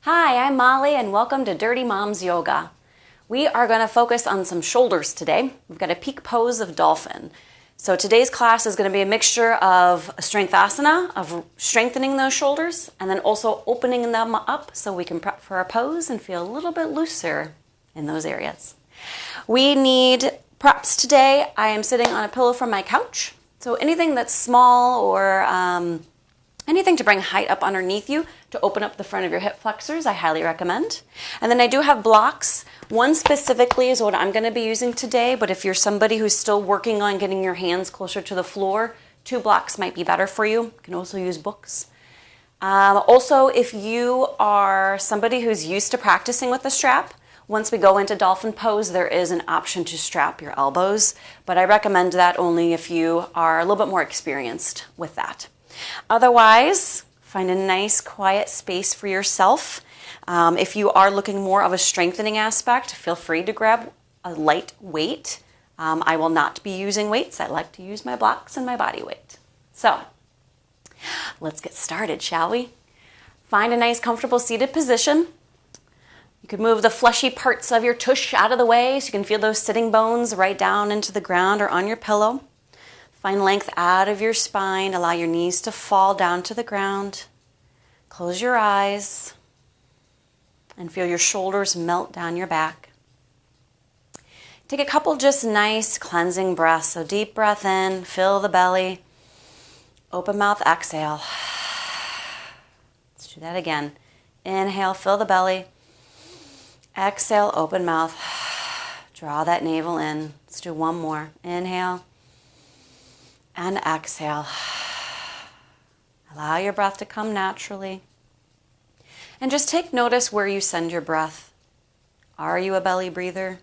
Hi, I'm Molly and welcome to Dirty Moms Yoga. We are going to focus on some shoulders today. We've got a peak pose of Dolphin. So today's class is going to be a mixture of a Strengthasana, of strengthening those shoulders, and then also opening them up so we can prep for our pose and feel a little bit looser in those areas. We need props today. I am sitting on a pillow from my couch. So anything that's small or anything to bring height up underneath you to open up the front of your hip flexors, I highly recommend. And then I do have blocks. One specifically is what I'm going to be using today, but if you're somebody who's still working on getting your hands closer to the floor, 2 blocks might be better for you. You can also use books. Also, if you are somebody who's used to practicing with a strap, once we go into Dolphin pose, there is an option to strap your elbows, but I recommend that only if you are a little bit more experienced with that. Otherwise, find a nice quiet space for yourself. If you are looking more of a strengthening aspect, feel free to grab a light weight. I will not be using weights. I like to use my blocks and my body weight. So, let's get started, shall we? Find a nice comfortable seated position. You could move the fleshy parts of your tush out of the way so you can feel those sitting bones right down into the ground or on your pillow. Find length out of your spine. Allow your knees to fall down to the ground. Close your eyes and feel your shoulders melt down your back. Take a couple just nice cleansing breaths. So deep breath in, fill the belly. Open mouth, exhale. Let's do that again. Inhale, fill the belly. Exhale, open mouth. Draw that navel in. Let's do one more. Inhale. And exhale. Allow your breath to come naturally. And just take notice where you send your breath. Are you a belly breather?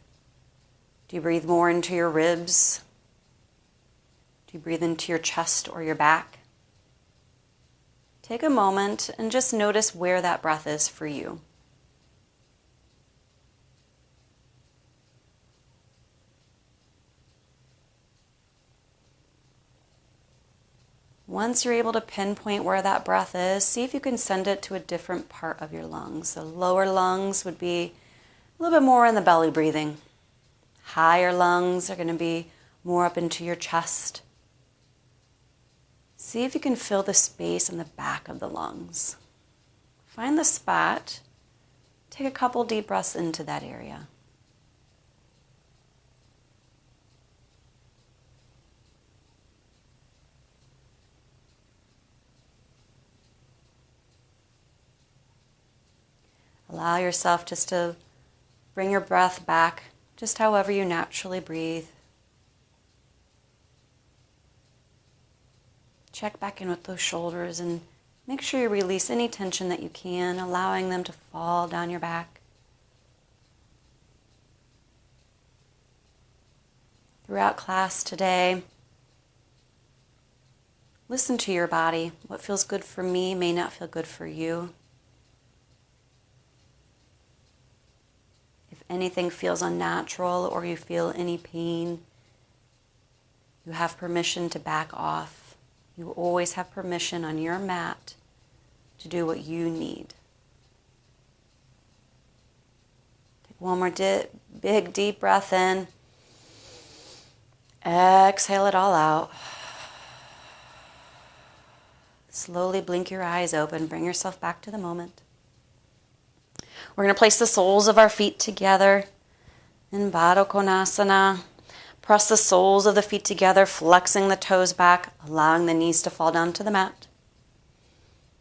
Do you breathe more into your ribs? Do you breathe into your chest or your back? Take a moment and just notice where that breath is for you. Once you're able to pinpoint where that breath is, see if you can send it to a different part of your lungs. So lower lungs would be a little bit more in the belly breathing. Higher lungs are going to be more up into your chest. See if you can fill the space in the back of the lungs. Find the spot. Take a couple deep breaths into that area. Allow yourself just to bring your breath back, just however you naturally breathe. Check back in with those shoulders and make sure you release any tension that you can, allowing them to fall down your back. Throughout class today, listen to your body. What feels good for me may not feel good for you. If anything feels unnatural or you feel any pain, you have permission to back off. You always have permission on your mat to do what you need. Take one more big deep breath in. Exhale it all out. Slowly blink your eyes open. Bring yourself back to the moment. We're going to place the soles of our feet together in Uttanasana. Press the soles of the feet together, flexing the toes back, allowing the knees to fall down to the mat.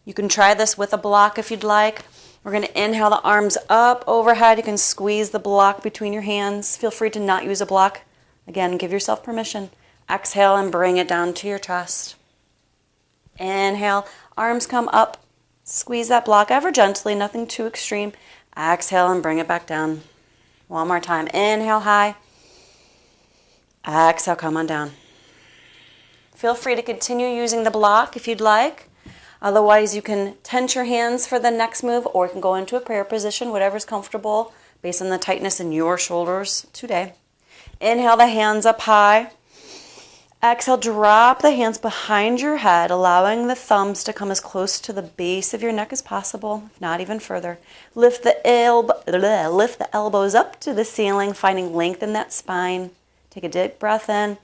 You can try this with a block if you'd like. We're going to inhale the arms up overhead. You can squeeze the block between your hands. Feel free to not use a block. Again, give yourself permission. Exhale and bring it down to your chest. Inhale, arms come up. Squeeze that block ever gently, nothing too extreme. Exhale and bring it back down. One more time. Inhale high. Exhale, come on down. Feel free to continue using the block if you'd like. Otherwise, you can tense your hands for the next move, or you can go into a prayer position, whatever's comfortable based on the tightness in your shoulders today. Inhale the hands up high. Exhale, drop the hands behind your head, allowing the thumbs to come as close to the base of your neck as possible, if not even further. Lift the elbows up to the ceiling, finding length in that spine. Take a deep breath in.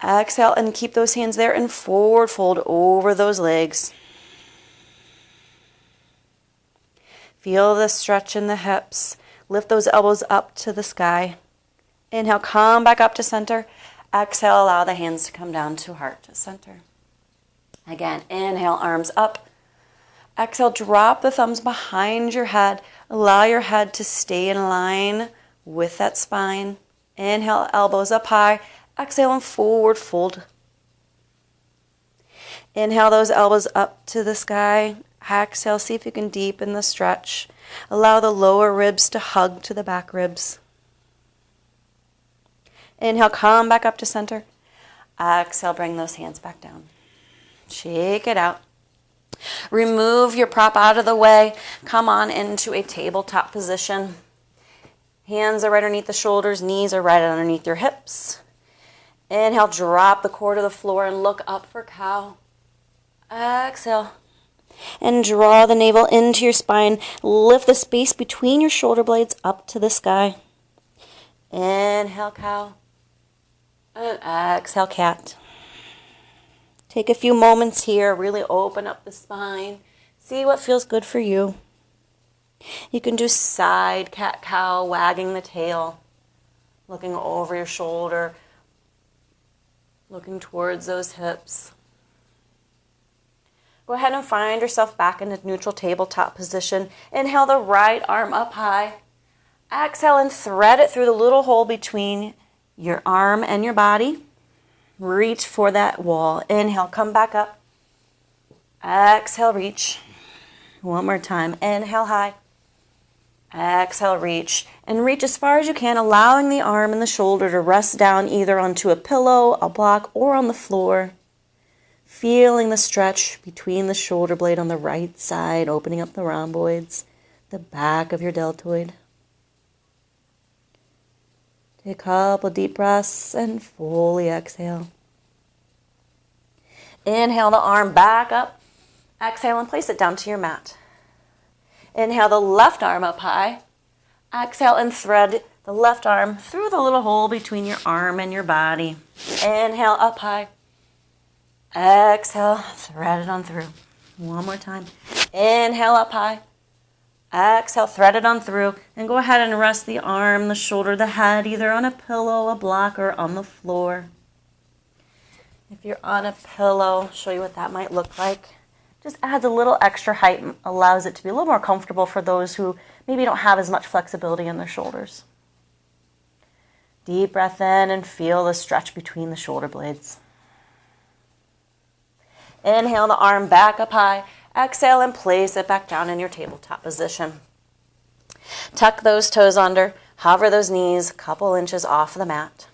Exhale and keep those hands there and forward fold over those legs. Feel the stretch in the hips. Lift those elbows up to the sky. Inhale, come back up to center. Exhale, allow the hands to come down to heart to center. Again, inhale, arms up. Exhale, drop the thumbs behind your head. Allow your head to stay in line with that spine. Inhale, elbows up high. Exhale and forward fold. Inhale those elbows up to the sky. Exhale, see if you can deepen the stretch. Allow the lower ribs to hug to the back ribs. Inhale, come back up to center. Exhale, bring those hands back down. Shake it out. Remove your prop out of the way. Come on into a tabletop position. Hands are right underneath the shoulders. Knees are right underneath your hips. Inhale, drop the core to the floor and look up for cow. Exhale. And draw the navel into your spine. Lift the space between your shoulder blades up to the sky. Inhale, cow. And exhale, cat. Take a few moments here. Really open up the spine. See what feels good for you. You can do side cat-cow, wagging the tail, looking over your shoulder, looking towards those hips. Go ahead and find yourself back in a neutral tabletop position. Inhale the right arm up high. Exhale and thread it through the little hole between your arm and your body. Reach for that wall. Inhale, come back up. Exhale, reach. One more time. Inhale high. Exhale, reach. And reach as far as you can, allowing the arm and the shoulder to rest down either onto a pillow, a block, or on the floor. Feeling the stretch between the shoulder blade on the right side, opening up the rhomboids, the back of your deltoid. Take a couple deep breaths and fully exhale. Inhale the arm back up. Exhale and place it down to your mat. Inhale the left arm up high. Exhale and thread the left arm through the little hole between your arm and your body. Inhale up high. Exhale, thread it on through. One more time. Inhale up high. Exhale, thread it on through. And go ahead and rest the arm, the shoulder, the head, either on a pillow, a block, or on the floor. If you're on a pillow, I'll show you what that might look like. Just adds a little extra height and allows it to be a little more comfortable for those who maybe don't have as much flexibility in their shoulders. Deep breath in and feel the stretch between the shoulder blades. Inhale the arm back up high. Exhale and place it back down in your tabletop position. Tuck those toes under. Hover those knees a couple inches off the mat.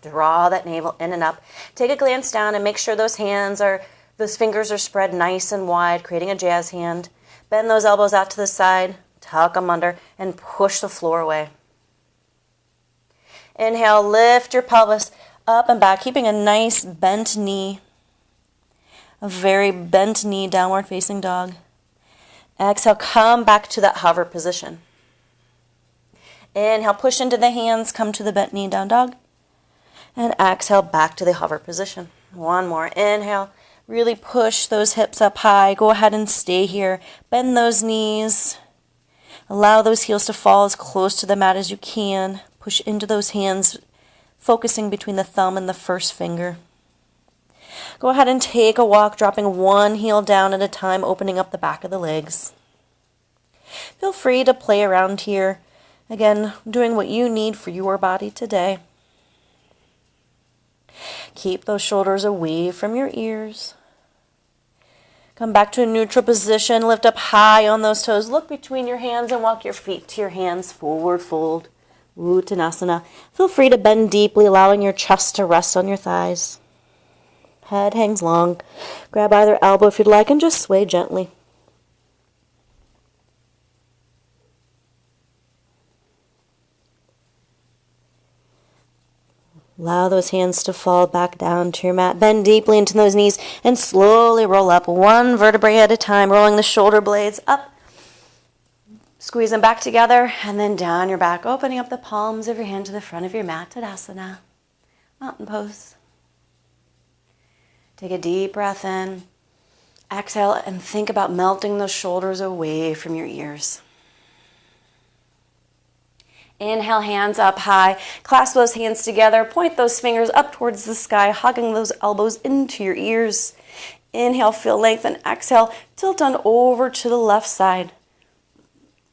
Draw that navel in and up. Take a glance down and make sure those fingers are spread nice and wide, creating a jazz hand. Bend those elbows out to the side. Tuck them under and push the floor away. Inhale, lift your pelvis up and back, keeping a nice bent knee. A very bent knee, downward facing dog. Exhale, come back to that hover position. Inhale, push into the hands, come to the bent knee, down dog. And exhale, back to the hover position. One more. Inhale, really push those hips up high. Go ahead and stay here. Bend those knees. Allow those heels to fall as close to the mat as you can. Push into those hands, focusing between the thumb and the first finger. Go ahead and take a walk, dropping one heel down at a time, opening up the back of the legs. Feel free to play around here. Again, doing what you need for your body today. Keep those shoulders away from your ears. Come back to a neutral position. Lift up high on those toes. Look between your hands and walk your feet to your hands. Forward fold. Uttanasana. Feel free to bend deeply, allowing your chest to rest on your thighs. Head hangs long. Grab either elbow if you'd like and just sway gently. Allow those hands to fall back down to your mat. Bend deeply into those knees and slowly roll up one vertebrae at a time, rolling the shoulder blades up. Squeeze them back together and then down your back, opening up the palms of your hand to the front of your mat. Uttanasana, mountain pose. Take a deep breath in. Exhale and think about melting those shoulders away from your ears. Inhale, hands up high. Clasp those hands together. Point those fingers up towards the sky, hugging those elbows into your ears. Inhale, feel lengthen. Exhale, tilt on over to the left side.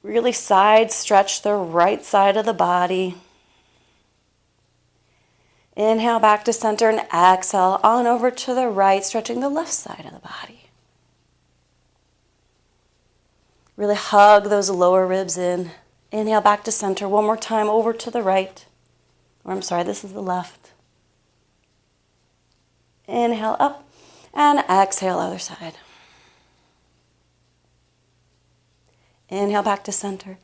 Really side stretch the right side of the body. Inhale back to center and exhale on over to the right, stretching the left side of the body. Really hug those lower ribs in. Inhale back to center. One more time over to the right. Or I'm sorry, this is the left. Inhale up and exhale other side. Inhale back to center.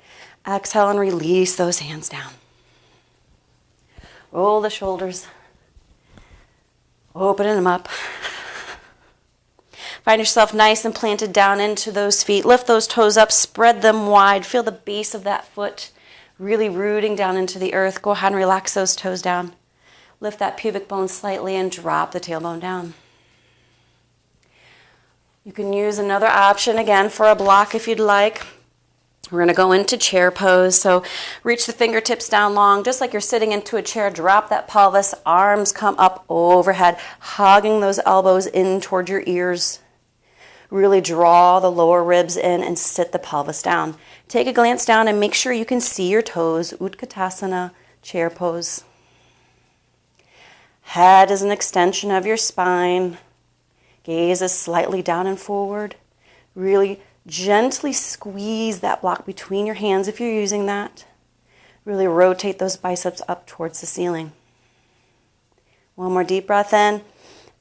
Exhale and release those hands down. Roll the shoulders. Opening them up. Find yourself nice and planted down into those feet. Lift those toes up, spread them wide. Feel the base of that foot really rooting down into the earth. Go ahead and relax those toes down. Lift that pubic bone slightly and drop the tailbone down. You can use another option again for a block if you'd like. We're going to go into chair pose. So reach the fingertips down long, just like you're sitting into a chair. Drop that pelvis. Arms come up overhead, hugging those elbows in toward your ears. Really draw the lower ribs in and sit the pelvis down. Take a glance down and make sure you can see your toes. Utkatasana, chair pose. Head is an extension of your spine. Gaze is slightly down and forward. Really gently squeeze that block between your hands if you're using that. Really rotate those biceps up towards the ceiling. One more deep breath in.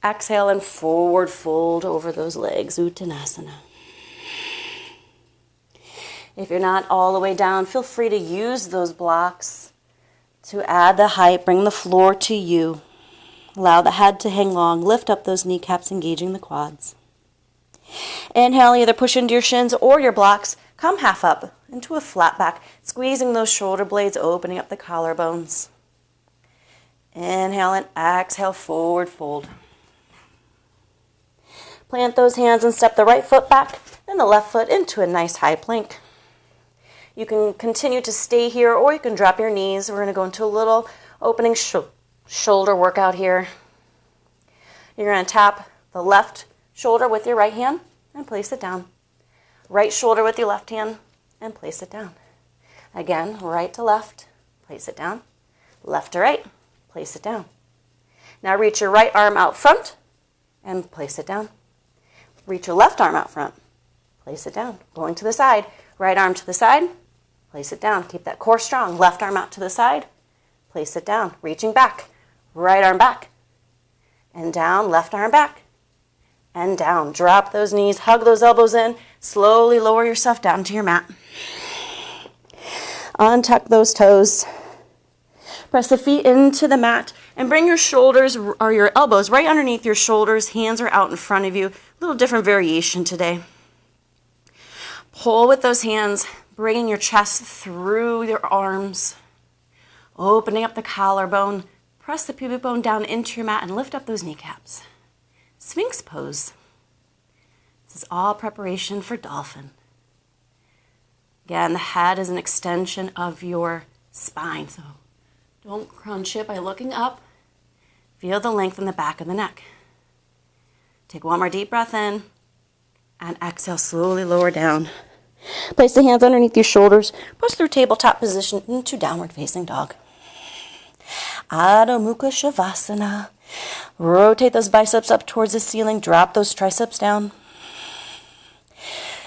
Exhale and forward fold over those legs, Uttanasana. If you're not all the way down, feel free to use those blocks to add the height, bring the floor to you. Allow the head to hang long, lift up those kneecaps, engaging the quads. Inhale, either push into your shins or your blocks, come half up into a flat back, squeezing those shoulder blades, opening up the collarbones. Inhale and exhale, forward fold. Plant those hands and step the right foot back and the left foot into a nice high plank. You can continue to stay here or you can drop your knees. We're going to go into a little opening shoulder workout here. You're going to tap the left shoulder with your right hand and place it down. Right shoulder with your left hand and place it down. Again, right to left, place it down. Left to right, place it down. Now reach your right arm out front and place it down. Reach your left arm out front, place it down. Going to the side, right arm to the side, place it down. Keep that core strong. Left arm out to the side, place it down. Reaching back, right arm back, and down, left arm back, and down. Drop those knees, hug those elbows in, slowly lower yourself down to your mat. Untuck those toes. Press the feet into the mat and bring your shoulders or your elbows right underneath your shoulders. Hands are out in front of you. A little different variation today. Pull with those hands, bringing your chest through your arms, opening up the collarbone. Press the pubic bone down into your mat and lift up those kneecaps. Sphinx Pose. This is all preparation for Dolphin. Again, the head is an extension of your spine, so don't crunch it by looking up. Feel the length in the back of the neck. Take one more deep breath in and exhale, slowly lower down. Place the hands underneath your shoulders. Push through tabletop position into downward facing dog. Adho Mukha Savasana. Rotate those biceps up towards the ceiling. Drop those triceps down.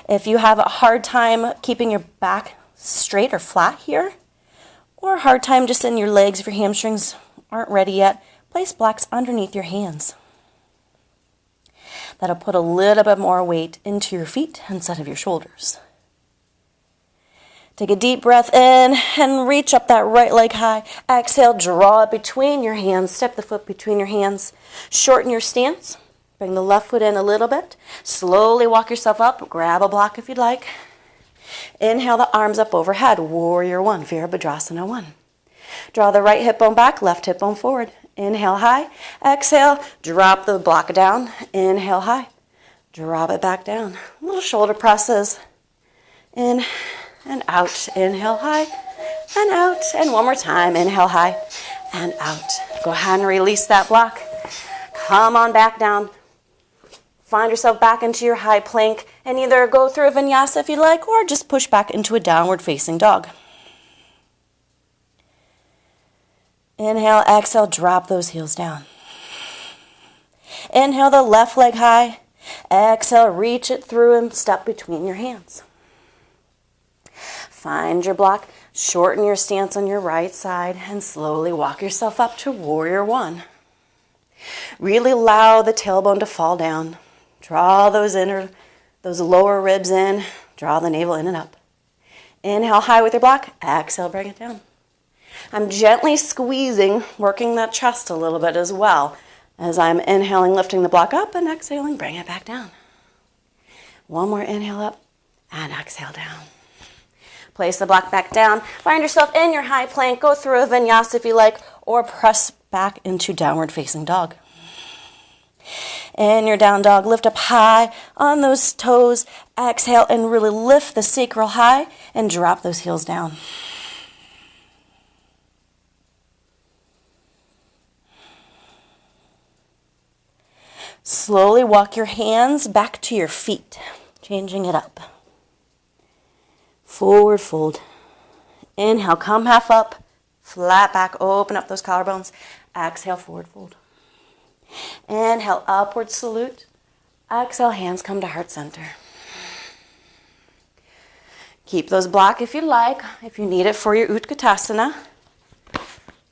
If you have a hard time keeping your back straight or flat here, or a hard time just in your legs if your hamstrings aren't ready yet, place blocks underneath your hands. That'll put a little bit more weight into your feet instead of your shoulders. Take a deep breath in and reach up that right leg high. Exhale, draw it between your hands. Step the foot between your hands. Shorten your stance. Bring the left foot in a little bit. Slowly walk yourself up. Grab a block if you'd like. Inhale the arms up overhead. Warrior one, Virabhadrasana one. Draw the right hip bone back, left hip bone forward. Inhale high. Exhale, drop the block down. Inhale high. Drop it back down. Little shoulder presses. In and out. Inhale high and out. And one more time. Inhale high and out. Go ahead and release that block. Come on back down. Find yourself back into your high plank and either go through a vinyasa if you like or just push back into a downward facing dog. Inhale, exhale, drop those heels down. Inhale the left leg high. Exhale, reach it through and step between your hands. Find your block, shorten your stance on your right side, and slowly walk yourself up to warrior one. Really allow the tailbone to fall down. Draw those lower ribs in. Draw the navel in and up. Inhale high with your block. Exhale, bring it down. I'm gently squeezing, working that chest a little bit as well as I'm inhaling, lifting the block up, and exhaling, bring it back down. One more inhale up and exhale down. Place the block back down. Find yourself in your high plank. Go through a vinyasa if you like, or press back into downward facing dog. In your down dog, lift up high on those toes. Exhale and really lift the sacral high and drop those heels down. Slowly walk your hands back to your feet, changing it up. Forward fold. Inhale, come half up, flat back, open up those collarbones. Exhale, forward fold. Inhale, upward salute. Exhale, hands come to heart center. Keep those block if you like, if you need it for your Utkatasana.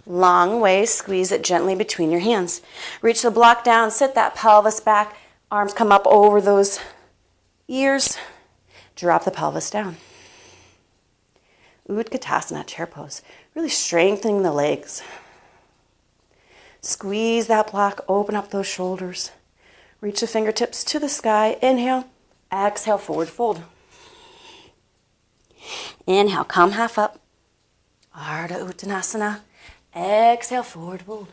Long way, squeeze it gently between your hands. Reach the block down, sit that pelvis back, arms come up over those ears. Drop the pelvis down. Utkatasana, chair pose. Really strengthening the legs. Squeeze that block, open up those shoulders. Reach the fingertips to the sky. Inhale, exhale, forward fold. Inhale, come half up. Ardha Uttanasana. Exhale, forward fold.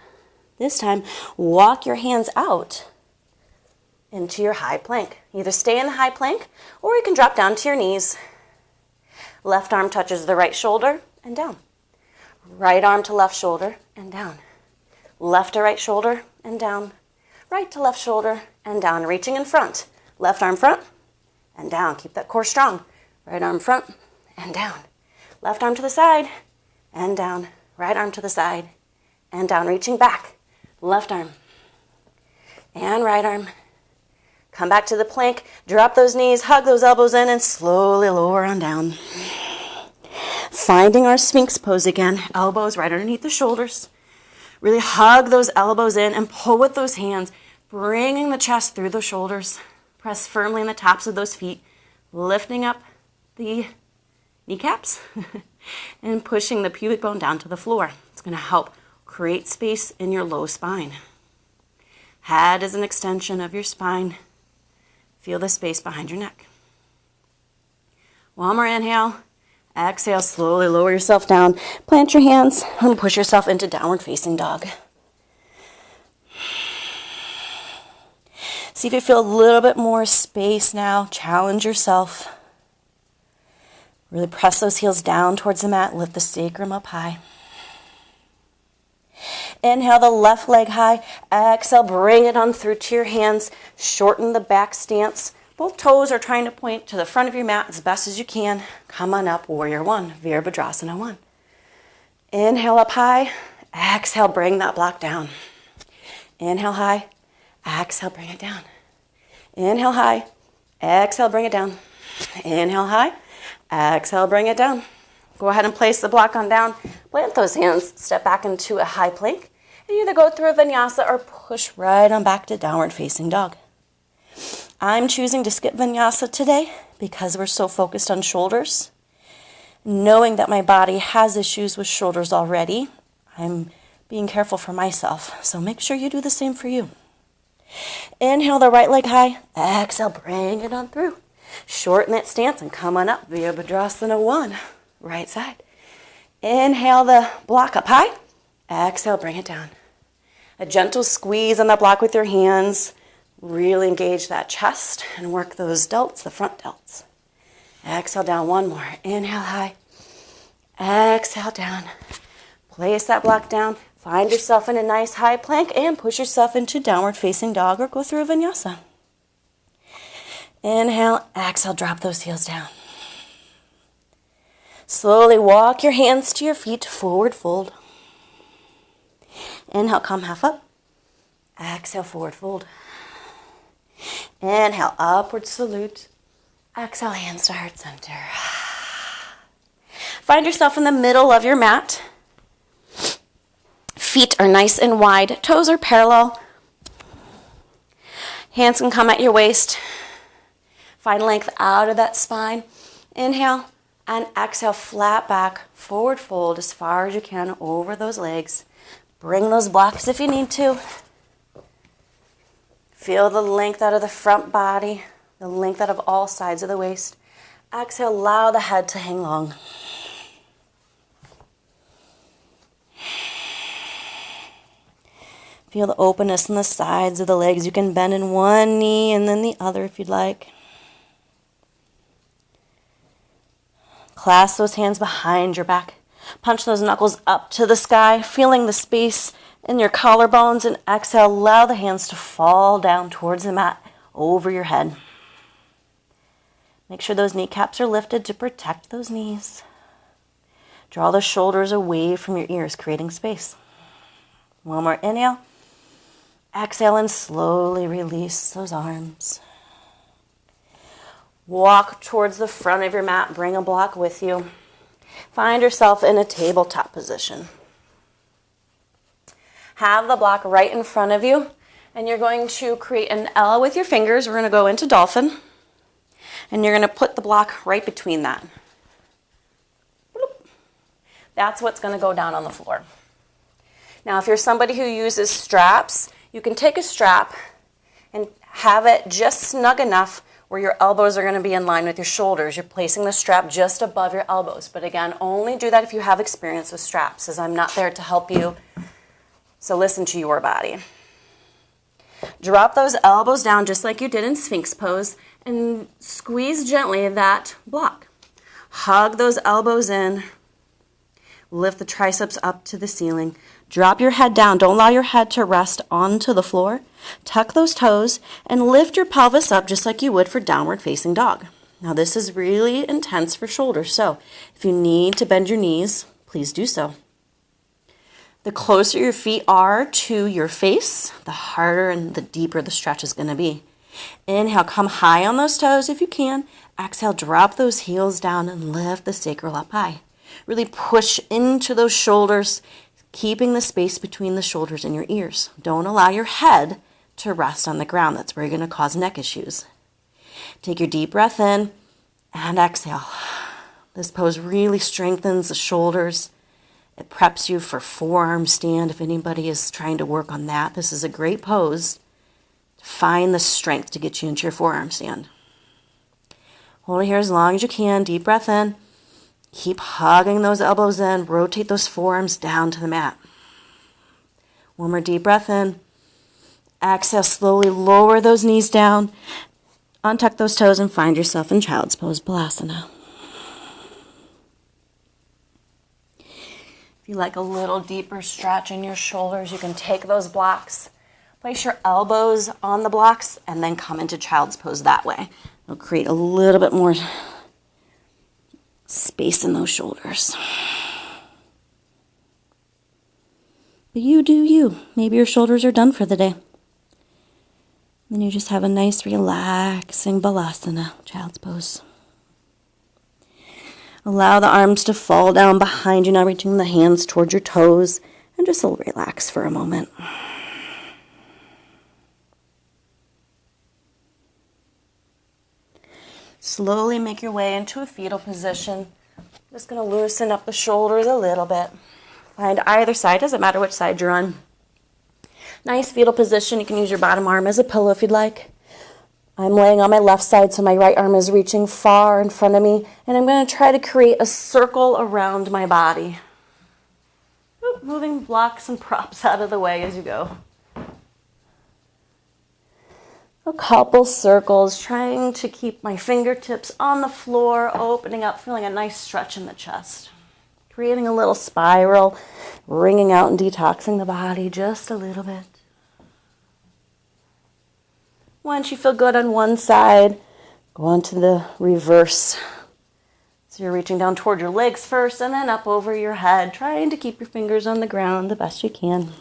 This time, walk your hands out into your high plank. Either stay in the high plank or you can drop down to your knees. Left arm touches the right shoulder and down. Right arm to left shoulder and down. Left to right shoulder and down. Right to left shoulder and down. Reaching in front. Left arm front and down. Keep that core strong. Right arm front and down. Left arm to the side and down. Right arm to the side and down. Reaching back. Left arm and right arm. Come back to the plank. Drop those knees. Hug those elbows in and slowly lower on down. Finding our Sphinx pose again. Elbows right underneath the shoulders. Really hug those elbows in and pull with those hands, bringing the chest through those shoulders. Press firmly in the tops of those feet, lifting up the kneecaps and pushing the pubic bone down to the floor. It's going to help create space in your low spine. Head is an extension of your spine. Feel the space behind your neck. One more inhale. Exhale, slowly lower yourself down. Plant your hands and push yourself into downward facing dog. See if you feel a little bit more space now. Challenge yourself. Really press those heels down towards the mat. Lift the sacrum up high. Inhale the left leg high. Exhale, bring it on through to your hands. Shorten the back stance. Both toes are trying to point to the front of your mat as best as you can. Come on up, warrior one, Virabhadrasana one. Inhale up high. Exhale, bring that block down. Inhale high. Exhale, bring it down. Inhale high. Exhale, bring it down. Inhale high. Exhale, bring it down. Go ahead and place the block on down. Plant those hands. Step back into a high plank. And either go through a vinyasa or push right on back to downward facing dog. I'm choosing to skip vinyasa today because we're so focused on shoulders. Knowing that my body has issues with shoulders already, I'm being careful for myself. So make sure you do the same for you. Inhale the right leg high. Exhale, bring it on through. Shorten that stance and come on up. Virabhadrasana 1. Right side. Inhale the block up high. Exhale, bring it down. A gentle squeeze on the block with your hands. Really engage that chest and work those delts, the front delts. Exhale down, one more. Inhale high. Exhale down. Place that block down. Find yourself in a nice high plank and push yourself into downward facing dog or go through a vinyasa. Inhale, exhale, drop those heels down. Slowly walk your hands to your feet, forward fold. Inhale, come half up. Exhale, forward fold. Inhale, upward salute. Exhale, hands to heart center. Find yourself in the middle of your mat. Feet are nice and wide. Toes are parallel. Hands can come at your waist. Find length out of that spine. Inhale and exhale, flat back, forward fold as far as you can over those legs. Bring those blocks if you need to. Feel the length out of the front body, the length out of all sides of the waist. Exhale, allow the head to hang long. Feel the openness in the sides of the legs. You can bend in one knee and then the other if you'd like. Clasp those hands behind your back. Punch those knuckles up to the sky, feeling the space in your collarbones, and exhale, allow the hands to fall down towards the mat over your head. Make sure those kneecaps are lifted to protect those knees. Draw the shoulders away from your ears, creating space. One more inhale. Exhale and slowly release those arms. Walk towards the front of your mat. Bring a block with you. Find yourself in a tabletop position. Have the block right in front of you, and you're going to create an L with your fingers. We're going to go into Dolphin, and you're going to put the block right between that. That's what's going to go down on the floor. Now, if you're somebody who uses straps, you can take a strap and have it just snug enough where your elbows are going to be in line with your shoulders. You're placing the strap just above your elbows. But again, only do that if you have experience with straps, as I'm not there to help you. So listen to your body. Drop those elbows down just like you did in Sphinx Pose and squeeze gently that block. Hug those elbows in. Lift the triceps up to the ceiling. Drop your head down. Don't allow your head to rest onto the floor. Tuck those toes and lift your pelvis up just like you would for downward facing dog. Now this is really intense for shoulders, so if you need to bend your knees, please do so. The closer your feet are to your face, the harder and the deeper the stretch is going to be. Inhale, come high on those toes if you can. Exhale, drop those heels down and lift the sacral up high. Really push into those shoulders, keeping the space between the shoulders and your ears. Don't allow your head to rest on the ground. That's where you're going to cause neck issues. Take your deep breath in and exhale. This pose really strengthens the shoulders. It preps you for forearm stand if anybody is trying to work on that. This is a great pose to find the strength to get you into your forearm stand. Hold it here as long as you can. Deep breath in. Keep hugging those elbows in. Rotate those forearms down to the mat. One more deep breath in. Exhale, slowly lower those knees down. Untuck those toes and find yourself in Child's Pose, Balasana. If you like a little deeper stretch in your shoulders, you can take those blocks, place your elbows on the blocks, and then come into Child's Pose that way. It'll create a little bit more space in those shoulders. But you do you. Maybe your shoulders are done for the day. Then you just have a nice relaxing Balasana, Child's Pose. Allow the arms to fall down behind you, now reaching the hands towards your toes, and just relax for a moment. Slowly make your way into a fetal position. Just going to loosen up the shoulders a little bit. Find either side, doesn't matter which side you're on. Nice fetal position. You can use your bottom arm as a pillow if you'd like. I'm laying on my left side, so my right arm is reaching far in front of me, and I'm going to try to create a circle around my body. Moving blocks and props out of the way as you go. A couple circles, trying to keep my fingertips on the floor, opening up, feeling a nice stretch in the chest. Creating a little spiral, wringing out and detoxing the body just a little bit. Once you feel good on one side, go on to the reverse. So you're reaching down toward your legs first and then up over your head, trying to keep your fingers on the ground the best you can.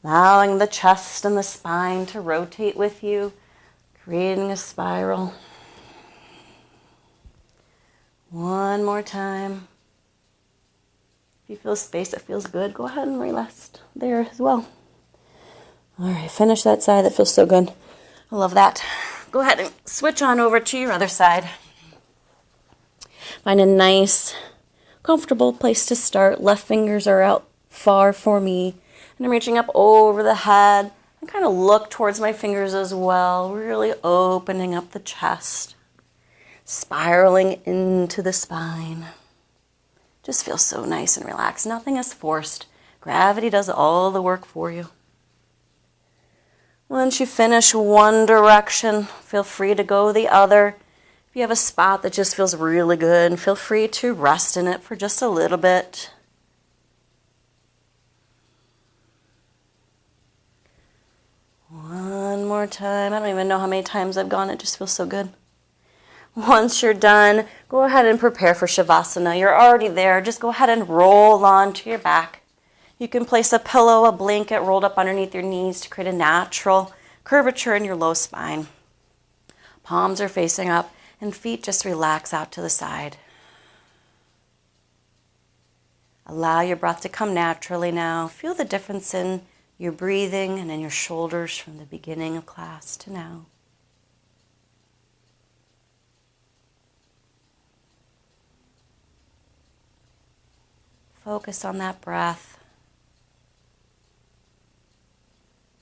Allowing the chest and the spine to rotate with you, creating a spiral. One more time. If you feel space that feels good, go ahead and rest there as well. All right, finish that side. That feels so good. I love that. Go ahead and switch on over to your other side. Find a nice, comfortable place to start. Left fingers are out far for me. And I'm reaching up over the head. And kind of look towards my fingers as well. Really opening up the chest. Spiraling into the spine. Just feels so nice and relaxed. Nothing is forced. Gravity does all the work for you. Once you finish one direction, feel free to go the other. If you have a spot that just feels really good, feel free to rest in it for just a little bit. One more time. I don't even know how many times I've gone. It just feels so good. Once you're done, go ahead and prepare for Savasana. You're already there. Just go ahead and roll onto your back. You can place a pillow, a blanket rolled up underneath your knees to create a natural curvature in your low spine. Palms are facing up and feet just relax out to the side. Allow your breath to come naturally now. Feel the difference in your breathing and in your shoulders from the beginning of class to now. Focus on that breath.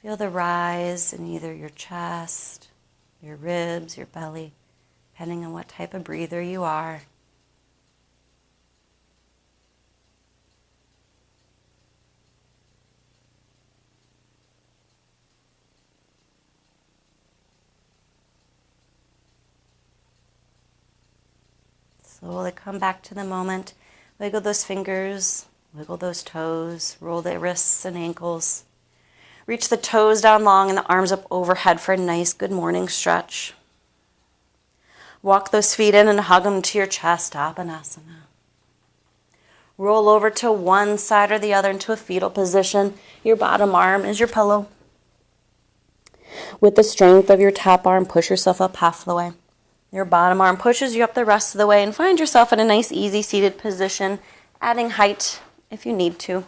Feel the rise in either your chest, your ribs, your belly, depending on what type of breather you are. Slowly come back to the moment. Wiggle those fingers, wiggle those toes, roll the wrists and ankles. Reach the toes down long and the arms up overhead for a nice good morning stretch. Walk those feet in and hug them to your chest, Uttanasana. Roll over to one side or the other into a fetal position. Your bottom arm is your pillow. With the strength of your top arm, push yourself up half the way. Your bottom arm pushes you up the rest of the way and find yourself in a nice, easy seated position, adding height if you need to.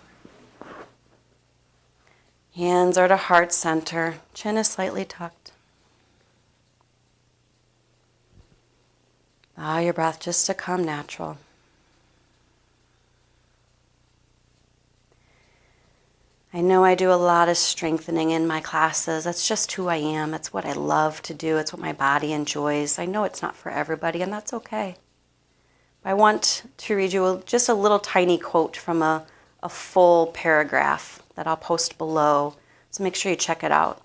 Hands are to heart center. Chin is slightly tucked. Allow your breath just to come natural. I know I do a lot of strengthening in my classes. That's just who I am. It's what I love to do. It's what my body enjoys. I know it's not for everybody, and that's okay. I want to read you just a little tiny quote from a full paragraph that I'll post below. So make sure you check it out.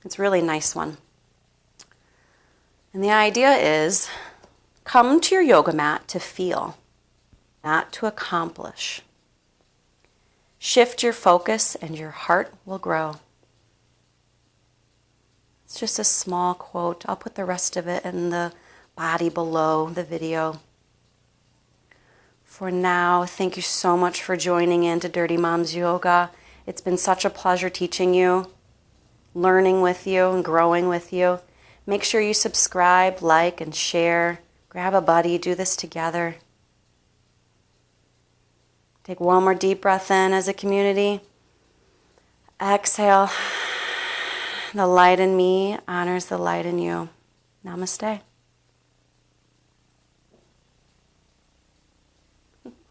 It's a really nice one. And the idea is, come to your yoga mat to feel, not to accomplish. Shift your focus and your heart will grow. It's just a small quote. I'll put the rest of it in the body below the video. For now, thank you so much for joining in to Dirty Moms Yoga. It's been such a pleasure teaching you, learning with you, and growing with you. Make sure you subscribe, like, and share. Grab a buddy, do this together. Take one more deep breath in as a community. Exhale. The light in me honors the light in you. Namaste.